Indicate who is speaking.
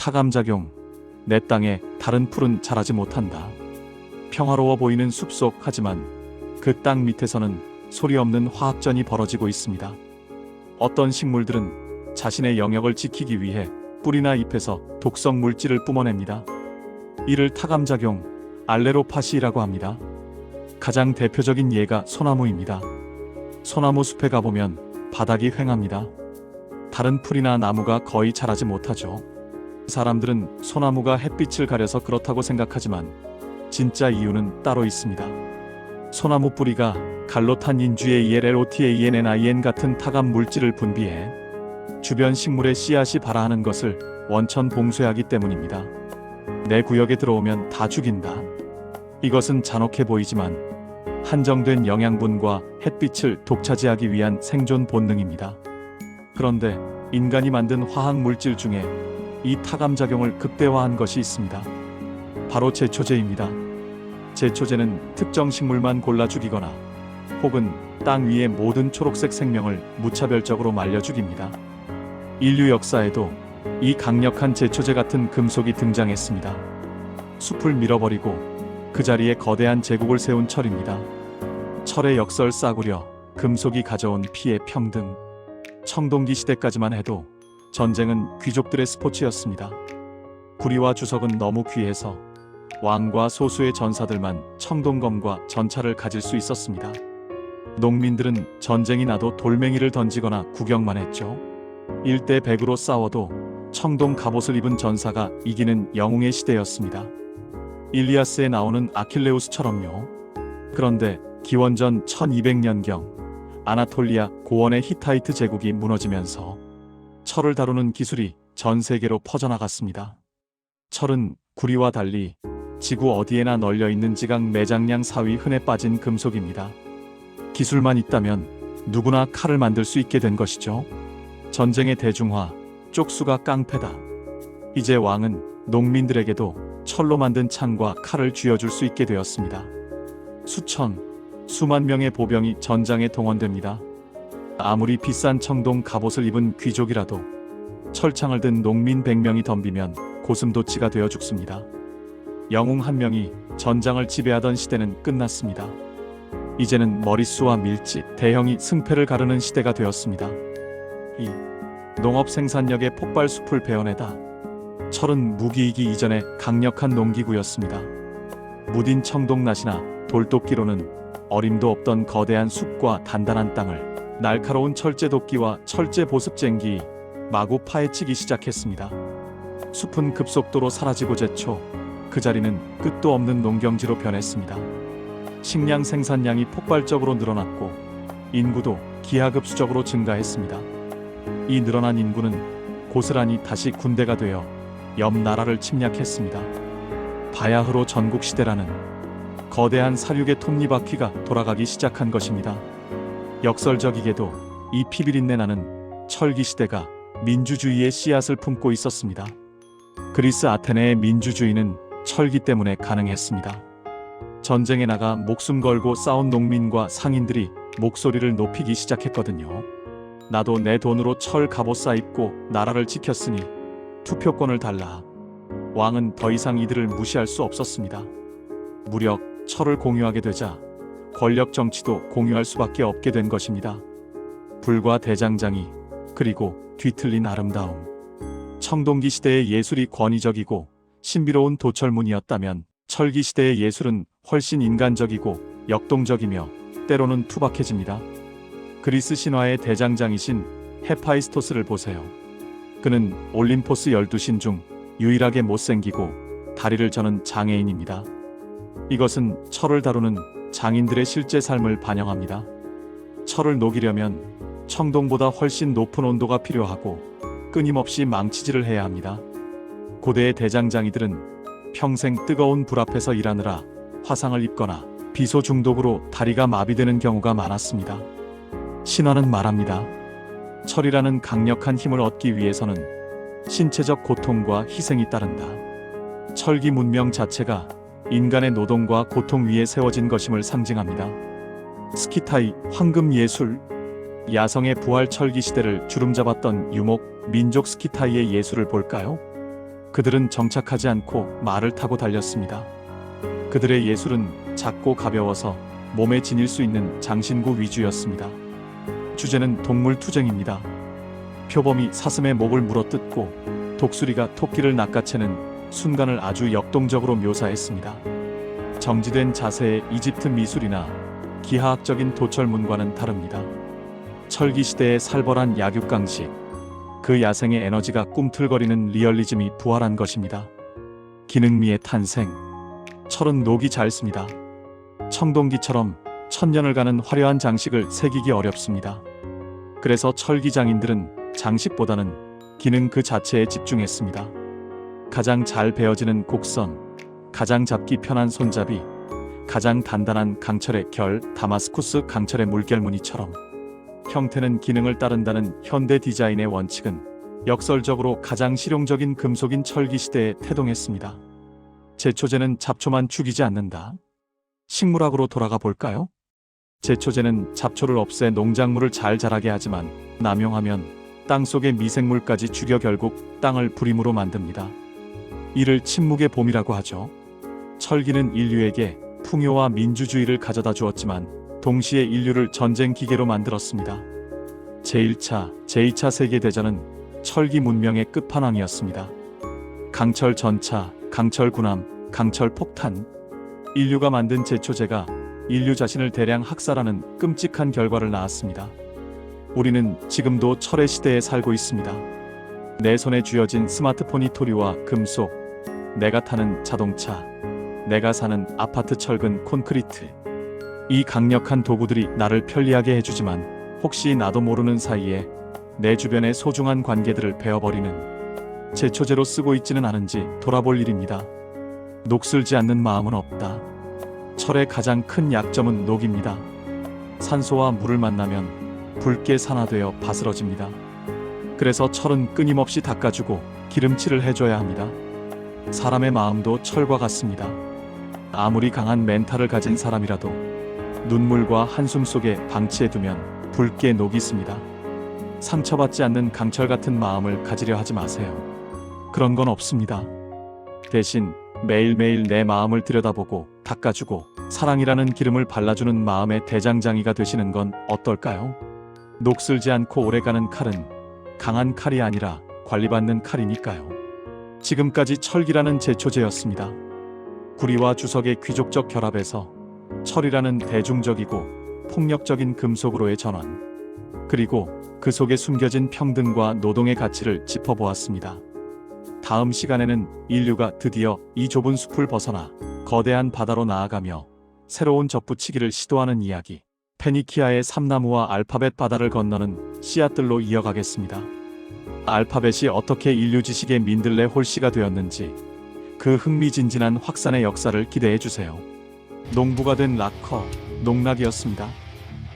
Speaker 1: 타감작용. 내 땅에 다른 풀은 자라지 못한다. 평화로워 보이는 숲속, 하지만 그 땅 밑에서는 소리 없는 화학전이 벌어지고 있습니다. 어떤 식물들은 자신의 영역을 지키기 위해 뿌리나 잎에서 독성 물질을 뿜어냅니다. 이를 타감작용, 알레로파시라고 합니다. 가장 대표적인 예가 소나무입니다. 소나무 숲에 가보면 바닥이 휑합니다. 다른 풀이나 나무가 거의 자라지 못하죠. 사람들은 소나무가 햇빛을 가려서 그렇다고 생각하지만 진짜 이유는 따로 있습니다. 소나무 뿌리가 갈로탄닌주의 ELLOTANNIN 같은 타감 물질을 분비해 주변 식물의 씨앗이 발아하는 것을 원천 봉쇄하기 때문입니다. 내 구역에 들어오면 다 죽인다. 이것은 잔혹해 보이지만 한정된 영양분과 햇빛을 독차지하기 위한 생존 본능입니다. 그런데 인간이 만든 화학 물질 중에 이 타감작용을 극대화한 것이 있습니다. 바로 제초제입니다. 제초제는 특정 식물만 골라 죽이거나 혹은 땅 위의 모든 초록색 생명을 무차별적으로 말려 죽입니다. 인류 역사에도 이 강력한 제초제 같은 금속이 등장했습니다. 숲을 밀어버리고 그 자리에 거대한 제국을 세운 철입니다. 철의 역설 싸구려, 금속이 가져온 피해 평등. 청동기 시대까지만 해도 전쟁은 귀족들의 스포츠였습니다. 구리와 주석은 너무 귀해서 왕과 소수의 전사들만 청동검과 전차를 가질 수 있었습니다. 농민들은 전쟁이 나도 돌멩이를 던지거나 구경만 했죠. 1대 100으로 싸워도 청동 갑옷을 입은 전사가 이기는 영웅의 시대였습니다. 일리아스에 나오는 아킬레우스처럼요. 그런데 기원전 1200년경 아나톨리아 고원의 히타이트 제국이 무너지면서 철을 다루는 기술이 전 세계로 퍼져나갔습니다. 철은 구리와 달리 지구 어디에나 널려있는 지각 매장량 사위 흔해 빠진 금속입니다. 기술만 있다면 누구나 칼을 만들 수 있게 된 것이죠. 전쟁의 대중화, 쪽수가 깡패다. 이제 왕은 농민들에게도 철로 만든 창과 칼을 쥐어줄 수 있게 되었습니다. 수천, 수만 명의 보병이 전장에 동원됩니다. 아무리 비싼 청동 갑옷을 입은 귀족이라도 철창을 든 농민 100명이 덤비면 고슴도치가 되어 죽습니다. 영웅 한 명이 전장을 지배하던 시대는 끝났습니다. 이제는 머릿수와 밀집, 대형이 승패를 가르는 시대가 되었습니다. 이 농업 생산력의 폭발숲을 베어내다. 철은 무기이기 이전에 강력한 농기구였습니다. 무딘 청동낫이나 돌도끼로는 어림도 없던 거대한 숲과 단단한 땅을 날카로운 철제도끼와 철제보습쟁기 마구 파헤치기 시작했습니다. 숲은 급속도로 사라지고 제초 그 자리는 끝도 없는 농경지로 변했습니다. 식량 생산량이 폭발적으로 늘어났고 인구도 기하급수적으로 증가했습니다. 이 늘어난 인구는 고스란히 다시 군대가 되어 옆 나라를 침략했습니다. 바야흐로 전국시대라는 거대한 사륙의 톱니바퀴가 돌아가기 시작한 것입니다. 역설적이게도 이 피비린내 나는 철기시대가 민주주의의 씨앗을 품고 있었습니다. 그리스 아테네의 민주주의는 철기 때문에 가능했습니다. 전쟁에 나가 목숨 걸고 싸운 농민과 상인들이 목소리를 높이기 시작했거든요. 나도 내 돈으로 철 갑옷 사입고 나라를 지켰으니 투표권을 달라. 왕은 더 이상 이들을 무시할 수 없었습니다. 무력, 철을 공유하게 되자 권력 정치도 공유할 수밖에 없게 된 것입니다. 불과 대장장이, 그리고 뒤틀린 아름다움. 청동기 시대의 예술이 권위적이고 신비로운 도철문이었다면 철기 시대의 예술은 훨씬 인간적이고 역동적이며 때로는 투박해집니다. 그리스 신화의 대장장이신 헤파이스토스를 보세요. 그는 올림포스 12신 중 유일하게 못생기고 다리를 저는 장애인입니다. 이것은 철을 다루는 장인들의 실제 삶을 반영합니다. 철을 녹이려면 청동보다 훨씬 높은 온도가 필요하고 끊임없이 망치질을 해야 합니다. 고대의 대장장이들은 평생 뜨거운 불 앞에서 일하느라 화상을 입거나 비소 중독으로 다리가 마비되는 경우가 많았습니다. 신화는 말합니다. 철이라는 강력한 힘을 얻기 위해서는 신체적 고통과 희생이 따른다. 철기 문명 자체가 인간의 노동과 고통 위에 세워진 것임을 상징합니다. 스키타이, 황금 예술. 야성의 부활 철기 시대를 주름잡았던 유목, 민족 스키타이의 예술을 볼까요? 그들은 정착하지 않고 말을 타고 달렸습니다. 그들의 예술은 작고 가벼워서 몸에 지닐 수 있는 장신구 위주였습니다. 주제는 동물 투쟁입니다. 표범이 사슴의 목을 물어뜯고 독수리가 토끼를 낚아채는 순간을 아주 역동적으로 묘사했습니다. 정지된 자세의 이집트 미술이나 기하학적인 도철문과는 다릅니다. 철기 시대의 살벌한 약육강식, 그 야생의 에너지가 꿈틀거리는 리얼리즘이 부활한 것입니다. 기능미의 탄생. 철은 녹이 잘 씁니다. 청동기처럼 천년을 가는 화려한 장식을 새기기 어렵습니다. 그래서 철기 장인들은 장식보다는 기능 그 자체에 집중했습니다. 가장 잘 베어지는 곡선, 가장 잡기 편한 손잡이, 가장 단단한 강철의 결, 다마스쿠스 강철의 물결 무늬처럼 형태는 기능을 따른다는 현대 디자인의 원칙은 역설적으로 가장 실용적인 금속인 철기 시대에 태동했습니다. 제초제는 잡초만 죽이지 않는다. 식물학으로 돌아가 볼까요? 제초제는 잡초를 없애 농작물을 잘 자라게 하지만 남용하면 땅속의 미생물까지 죽여 결국 땅을 불임으로 만듭니다. 이를 침묵의 봄이라고 하죠. 철기는 인류에게 풍요와 민주주의를 가져다 주었지만 동시에 인류를 전쟁 기계로 만들었습니다. 제1차, 제2차 세계대전은 철기 문명의 끝판왕이었습니다. 강철 전차, 강철 군함, 강철 폭탄. 인류가 만든 제초제가 인류 자신을 대량 학살하는 끔찍한 결과를 낳았습니다. 우리는 지금도 철의 시대에 살고 있습니다. 내 손에 쥐어진 스마트폰이 토류와 금속, 내가 타는 자동차, 내가 사는 아파트 철근 콘크리트. 이 강력한 도구들이 나를 편리하게 해주지만 혹시 나도 모르는 사이에 내 주변의 소중한 관계들을 베어버리는 제초제로 쓰고 있지는 않은지 돌아볼 일입니다. 녹슬지 않는 마음은 없다. 철의 가장 큰 약점은 녹입니다. 산소와 물을 만나면 붉게 산화되어 바스러집니다. 그래서 철은 끊임없이 닦아주고 기름칠을 해줘야 합니다. 사람의 마음도 철과 같습니다. 아무리 강한 멘탈을 가진 사람이라도 눈물과 한숨 속에 방치해두면 붉게 녹이 씁니다. 상처받지 않는 강철 같은 마음을 가지려 하지 마세요. 그런 건 없습니다. 대신 매일매일 내 마음을 들여다보고 닦아주고 사랑이라는 기름을 발라주는 마음의 대장장이가 되시는 건 어떨까요? 녹슬지 않고 오래가는 칼은 강한 칼이 아니라 관리받는 칼이니까요. 지금까지 철기라는 제초제였습니다. 구리와 주석의 귀족적 결합에서 철이라는 대중적이고 폭력적인 금속으로의 전환, 그리고 그 속에 숨겨진 평등과 노동의 가치를 짚어보았습니다. 다음 시간에는 인류가 드디어 이 좁은 숲을 벗어나 거대한 바다로 나아가며 새로운 접붙이기를 시도하는 이야기, 페니키아의 삼나무와 알파벳 바다를 건너는 씨앗들로 이어가겠습니다. 알파벳이 어떻게 인류 지식의 민들레 홀씨가 되었는지 그 흥미진진한 확산의 역사를 기대해주세요. 농부가 된 락커, 농락이었습니다.